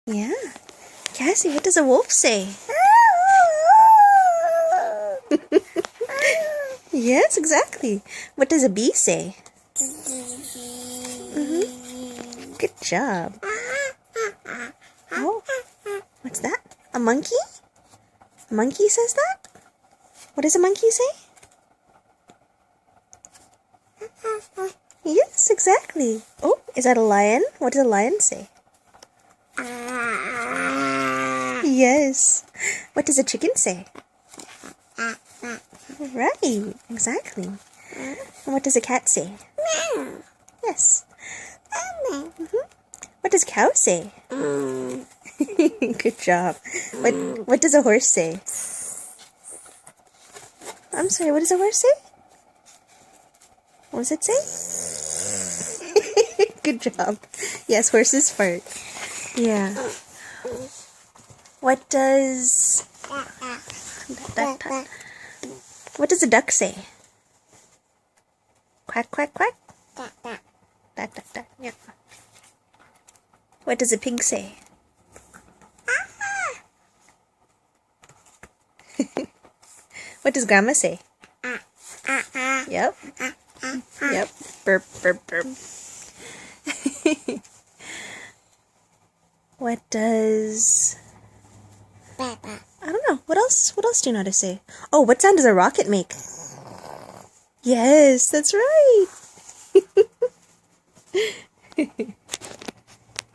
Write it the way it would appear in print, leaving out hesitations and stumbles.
Yeah. Cassie, what does a wolf say? Yes, exactly. What does a bee say? Good job. Oh, what's that? A monkey? A monkey says that? What does a monkey say? Yes, exactly. Oh, is that a lion? What does a lion say? Yes. What does a chicken say? Right, exactly. And what does a cat say? Yes. What does a cow say? Good job. What does a horse say? I'm sorry, what does a horse say? What does it say? Good job. Yes, horses fart. Yeah. What does... What does a duck say? Quack, quack, quack? Duck, duck, duck. Yeah. What does a pig say? What does grandma say? Yep. Yep. Burp, burp, burp. What does... I don't know. What else? What else do you know how to say? Oh, what sound does a rocket make? Yes, that's right.